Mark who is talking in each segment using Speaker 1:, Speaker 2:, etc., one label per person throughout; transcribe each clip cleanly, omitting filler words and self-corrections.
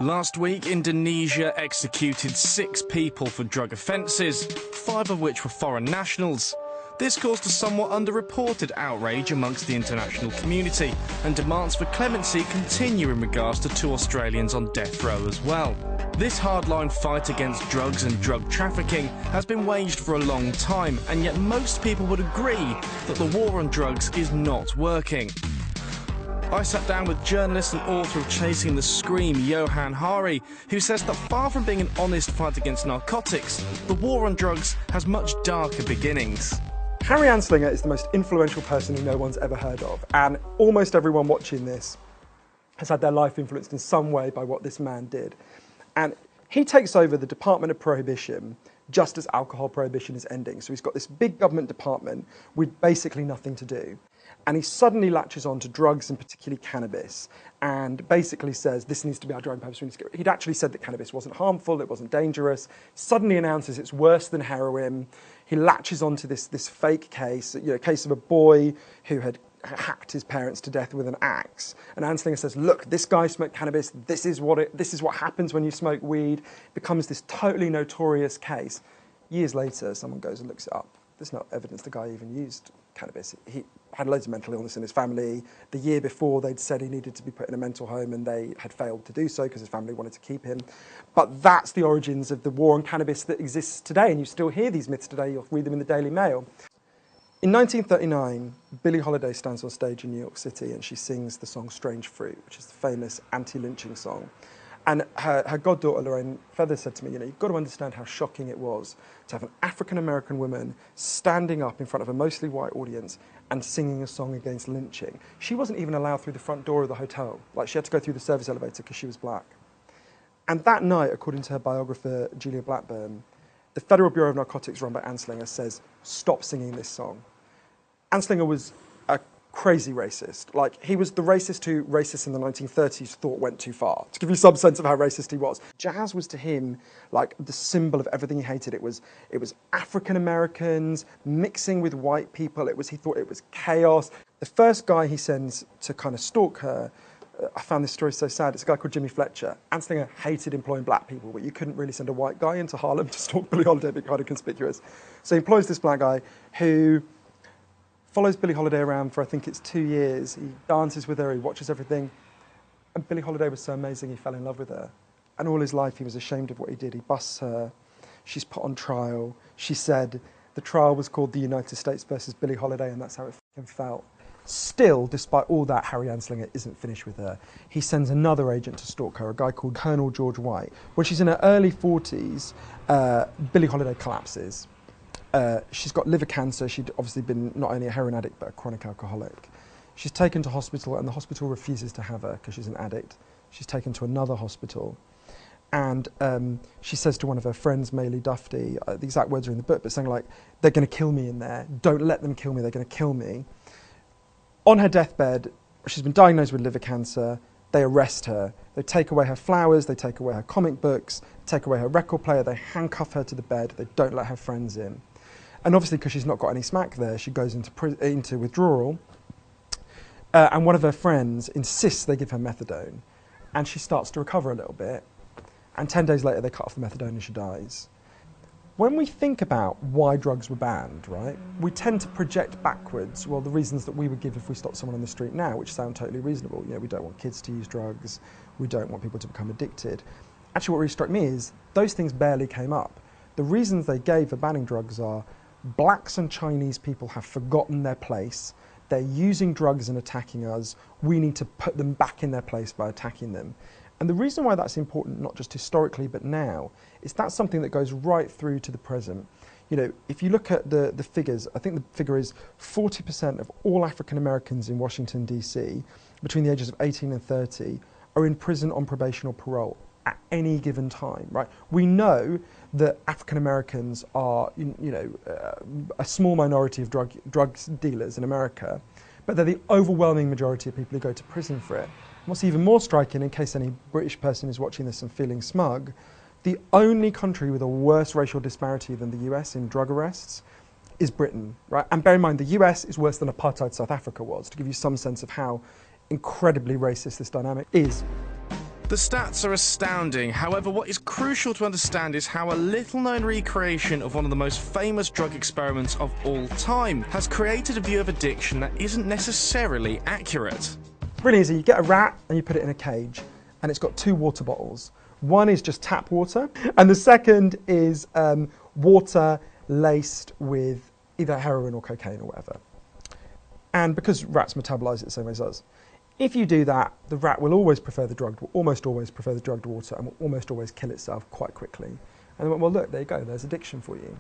Speaker 1: Last week, Indonesia executed 6 people for drug offences, 5 of which were foreign nationals. This caused a somewhat underreported outrage amongst the international community, and demands for clemency continue in regards to 2 Australians on death row as well. This hardline fight against drugs and drug trafficking has been waged for a long time, and yet most people would agree that the war on drugs is not working. I sat down with journalist and author of Chasing the Scream, Johan Hari, who says that far from being an honest fight against narcotics, the war on drugs has much darker beginnings.
Speaker 2: Harry Anslinger is the most influential person who no one's ever heard of, and almost everyone watching this has had their life influenced in some way by what this man did. And he takes over the Department of Prohibition just as alcohol prohibition is ending. So he's got this big government department with basically nothing to do. And he suddenly latches on to drugs, and particularly cannabis, and basically says, this needs to be our driving purpose. He'd actually said that cannabis wasn't harmful, it wasn't dangerous. Suddenly announces it's worse than heroin. He latches onto this fake case, case of a boy who had hacked his parents to death with an axe. And Anslinger says, look, this guy smoked cannabis, this is what happens when you smoke weed. It becomes this totally notorious case. Years later, someone goes and looks it up. There's no evidence the guy even used cannabis. He had loads of mental illness in his family. The year before, they'd said he needed to be put in a mental home, and they had failed to do so because his family wanted to keep him. But that's the origins of the war on cannabis that exists today, and you still hear these myths today. You'll read them in the Daily Mail. In 1939, Billie Holiday stands on stage in New York City, and she sings the song Strange Fruit, which is the famous anti-lynching song. And her goddaughter, Lorraine Feather, said to me, you've got to understand how shocking it was to have an African-American woman standing up in front of a mostly white audience and singing a song against lynching. She wasn't even allowed through the front door of the hotel. Like, she had to go through the service elevator because she was black. And that night, according to her biographer, Julia Blackburn, the Federal Bureau of Narcotics, run by Anslinger, says, stop singing this song. Anslinger was a crazy racist. Like, he was the racist who racists in the 1930s thought went too far. To give you some sense of how racist he was. Jazz was to him like the symbol of everything he hated. It was African Americans mixing with white people. He thought it was chaos. The first guy he sends to kind of stalk her, I found this story so sad. It's a guy called Jimmy Fletcher. Anslinger hated employing black people, but you couldn't really send a white guy into Harlem to stalk Billie Holiday, it'd be kind of conspicuous. So he employs this black guy who follows Billie Holiday around for, I think it's 2 years. He dances with her, he watches everything. And Billie Holiday was so amazing, he fell in love with her. And all his life, he was ashamed of what he did. He busts her. She's put on trial. She said the trial was called the United States versus Billie Holiday, and that's how it fucking felt. Still, despite all that, Harry Anslinger isn't finished with her. He sends another agent to stalk her, a guy called Colonel George White. When she's in her early 40s, Billie Holiday collapses. She's got liver cancer. She'd obviously been not only a heroin addict, but a chronic alcoholic. She's taken to hospital, and the hospital refuses to have her because she's an addict. She's taken to another hospital. And she says to one of her friends, Maylie Duffy, the exact words are in the book, but saying like, they're going to kill me in there. Don't let them kill me. They're going to kill me. On her deathbed, she's been diagnosed with liver cancer. They arrest her. They take away her flowers. They take away her comic books. Take away her record player. They handcuff her to the bed. They don't let her friends in. And obviously, because she's not got any smack there, she goes into withdrawal. And one of her friends insists they give her methadone. And she starts to recover a little bit. And 10 days later, they cut off the methadone and she dies. When we think about why drugs were banned, right, we tend to project backwards, well, the reasons that we would give if we stopped someone on the street now, which sound totally reasonable. We don't want kids to use drugs. We don't want people to become addicted. Actually, what really struck me is those things barely came up. The reasons they gave for banning drugs are blacks and Chinese people have forgotten their place. They're using drugs and attacking us. We need to put them back in their place by attacking them. And the reason why that's important, not just historically, but now, is that's something that goes right through to the present. If you look at the figures, I think the figure is 40% of all African Americans in Washington, D.C., between the ages of 18 and 30, are in prison on probation or parole at any given time, right? We know that African Americans are, a small minority of drug dealers in America, but they're the overwhelming majority of people who go to prison for it. What's even more striking, in case any British person is watching this and feeling smug, the only country with a worse racial disparity than the US in drug arrests is Britain, right? And bear in mind, the US is worse than apartheid South Africa was, to give you some sense of how incredibly racist this dynamic is.
Speaker 1: The stats are astounding. However, what is crucial to understand is how a little-known recreation of one of the most famous drug experiments of all time has created a view of addiction that isn't necessarily accurate.
Speaker 2: Really easy. You get a rat and you put it in a cage, and it's got 2 water bottles. One is just tap water, and the second is water laced with either heroin or cocaine or whatever. And because rats metabolize it the same way as us, if you do that, the rat will always prefer the drugged, almost always prefer the drugged water, and will almost always kill itself quite quickly. And they went, well, look, there you go, there's addiction for you.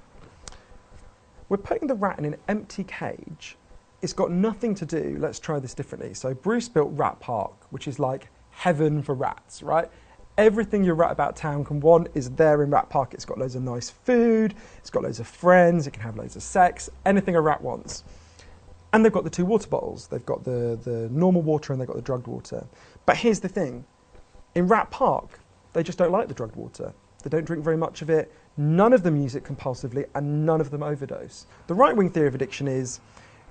Speaker 2: We're putting the rat in an empty cage. It's got nothing to do. Let's try this differently. So Bruce built Rat Park, which is like heaven for rats, right? Everything your rat about town can want is there in Rat Park. It's got loads of nice food, it's got loads of friends, it can have loads of sex, anything a rat wants. And they've got the 2 water bottles. They've got the normal water and they've got the drugged water. But here's the thing. In Rat Park, they just don't like the drugged water. They don't drink very much of it. None of them use it compulsively and none of them overdose. The right-wing theory of addiction is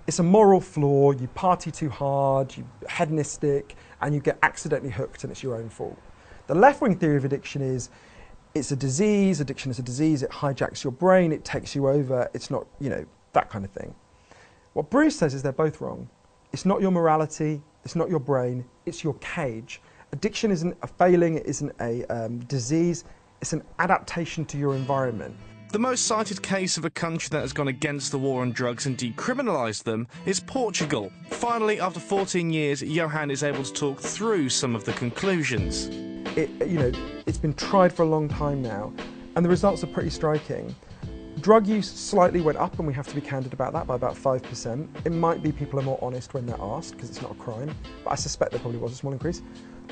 Speaker 2: it's a moral flaw, you party too hard, you're hedonistic, and you get accidentally hooked and it's your own fault. The left-wing theory of addiction is it's a disease, addiction is a disease, it hijacks your brain, it takes you over, it's not, that kind of thing. What Bruce says is they're both wrong. It's not your morality, it's not your brain, it's your cage. Addiction isn't a failing, it isn't a disease, it's an adaptation to your environment.
Speaker 1: The most cited case of a country that has gone against the war on drugs and decriminalised them is Portugal. Finally, after 14 years, Johan is able to talk through some of the conclusions.
Speaker 2: It's been tried for a long time now, and the results are pretty striking. Drug use slightly went up, and we have to be candid about that, by about 5%. It might be people are more honest when they're asked, because it's not a crime, but I suspect there probably was a small increase.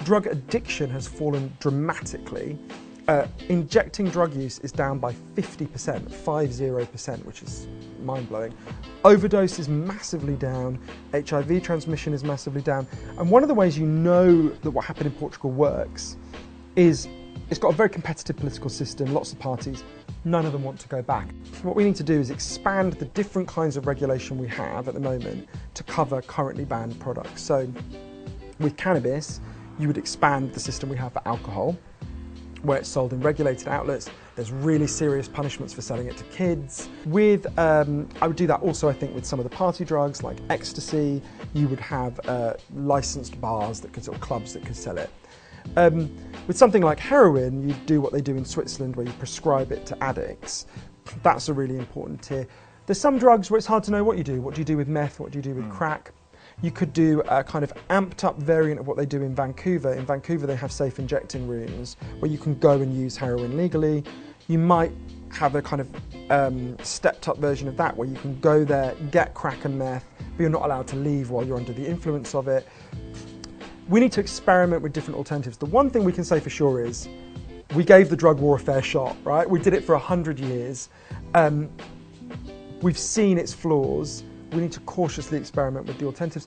Speaker 2: Drug addiction has fallen dramatically. Injecting drug use is down by 50%, 50%, which is mind-blowing. Overdose is massively down, HIV transmission is massively down, and one of the ways you know that what happened in Portugal works is it's got a very competitive political system, lots of parties, none of them want to go back. What we need to do is expand the different kinds of regulation we have at the moment to cover currently banned products. So with cannabis, you would expand the system we have for alcohol, where it's sold in regulated outlets. There's really serious punishments for selling it to kids. I would do that also, I think, with some of the party drugs like ecstasy. You would have licensed bars that could, sort of clubs that could sell it. With something like heroin, you do what they do in Switzerland, where you prescribe it to addicts. That's a really important tier. There's some drugs where it's hard to know what you do. What do you do with meth? What do you do with crack? You could do a kind of amped up variant of what they do in Vancouver. In Vancouver, they have safe injecting rooms where you can go and use heroin legally. You might have a kind of stepped up version of that where you can go there, get crack and meth, but you're not allowed to leave while you're under the influence of it. We need to experiment with different alternatives. The one thing we can say for sure is we gave the drug war a fair shot, right? We did it for 100 years. We've seen its flaws. We need to cautiously experiment with the alternatives.